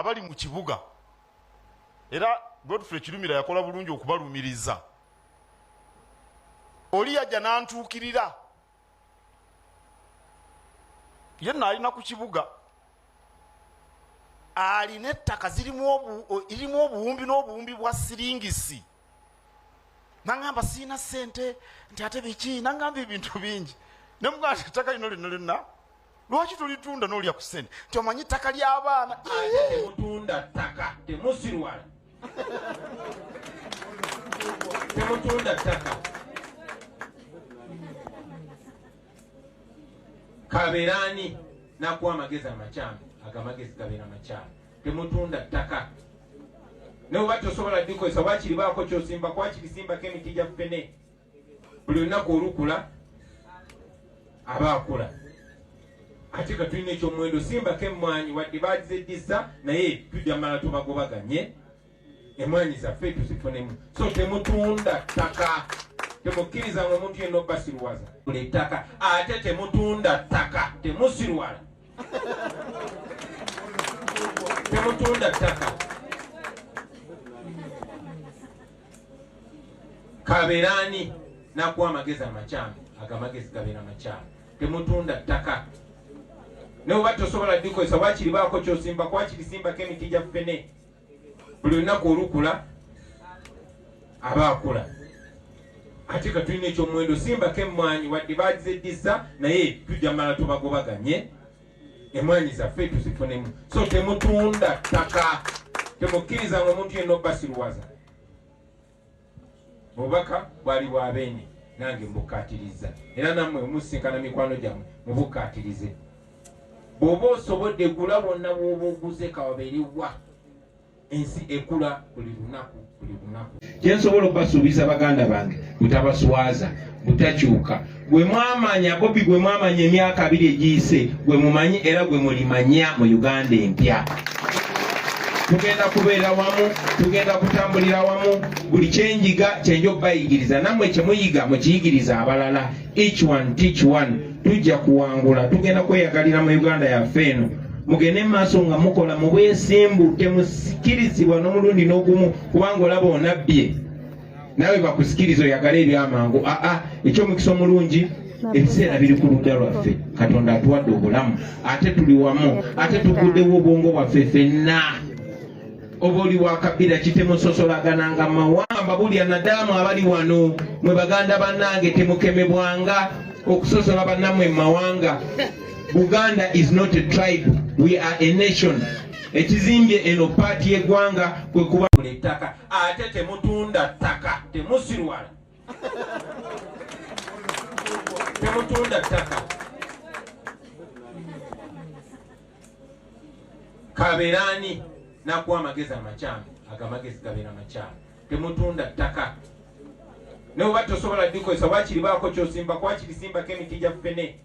abali mu kibuga era Godfrey Kirumira yakola bulungi okubalumiriza. Oli yajja n'antuukirira yenna alina ku kibuga alina ettaka irimu obuwumbi n'obuwumbi bwa siringisi. Nangamba siina ssente nti ate biki, nangamba ebintu bingi. Ne mugamba ettaka lino lyonna lwaki tulitunda n'olya ku ssente nti omanyi ettaka ly'abaana. Temutunda ttaka temusirwala. Temutunda ttaka. Kaberani nakuwa amagezi amakyamu, agamagezi gabeera makyamu. Temutunda ttaka. Nawe bati osobola ddikozesa wakiri baako kyosimba kwakirisimbako emiti gya ffene. Buli lunaku olukula aba akula. Ate ka tulina eky'omuwendo simbako emmwanyi wadde baagize eddisa naye tujja mala tubagobaganye emmwanyi zaffe tuzifunemu. So temutunda ttaka. Temukkiriza omuntu yenna obbasirwaza buli ttaka. Ate temutunda ttaka temusirwala. Temutunda ttaka. Kaberani nakuwa amagezi amakyamu, agamagezi gabeera makyamu. Temutunda ttaka. Nawe bati osobola ddikozesa wakiri baako kyosimba kwakirisimbako emiti gya ffene. Buli lunaku olukula aba akula. Ate ka tulina eky'omuwendo simbako emmwanyi wadde baagize eddisa naye tujja mala tubagobaganye emmwanyi zaffe tuzifunemu. So temutunda ttaka. Temukkiriza omuntu yenna obbasirwaza. Obubaka bwali bwa Beene nange mbukkaatiriza era nammwe musinkana mikwano gyammwe mubukkaatirize. Bw'oba osobodde gula bwonna bw'oba oguze kawabeeriwa. Ensi ekula buli lunaku buli lunaku. Kye nsobola okubasuubiza baganda bange butabaswaza butakyuka. Gwe mwamanya Bobi, gwe mwamanya emyaka 2 egiyise, gwe mumanyi era gwe mulimanya mu Uganda empya. Tugenda kubeera wamu, tugenda kutambulira wamu. Buli kyenjiga kyenjo bayigiriza, nammwe kyemuyiga mukiyigiriza abalala. Each one teach one. Tujja kuwangula, tugenda kweyagalira mu Uganda yaffe eno. Mugende maaso nga mukola mu bwesimbu, temusikirizibwa n'omulundi n'ogumu kubanga olaba onabbye. Nawe bakusikiriza oyagala ebyamangu. Eky'omukisa omulungi ebiseera biri ku ludda lwaffe. Katonda atuwadde obulamu, ate tuli wamu, ate tuguddewo obwongo bwaffe ffenna. Oba oli wakabira kitemusosolagana mawamba bulya naddamu abali wano mwe baganda bannange temukemebwanga okusosola bannammwe mu mawanga. Buganda is not a tribe, we are a nation. Ekizimbye eno paati y'eggwanga kwe kuba buli ttaka. Ate temutunda ttaka temusirwala. Temutunda ttaka. Kaberani nakuwa amagezi amakyamu, agamagezi gabeera makyamu. Temutunda ttaka. Nawe bati osobola ddikozesa wakiri baako kyosimba kwakirisimbako emiti gya ffene.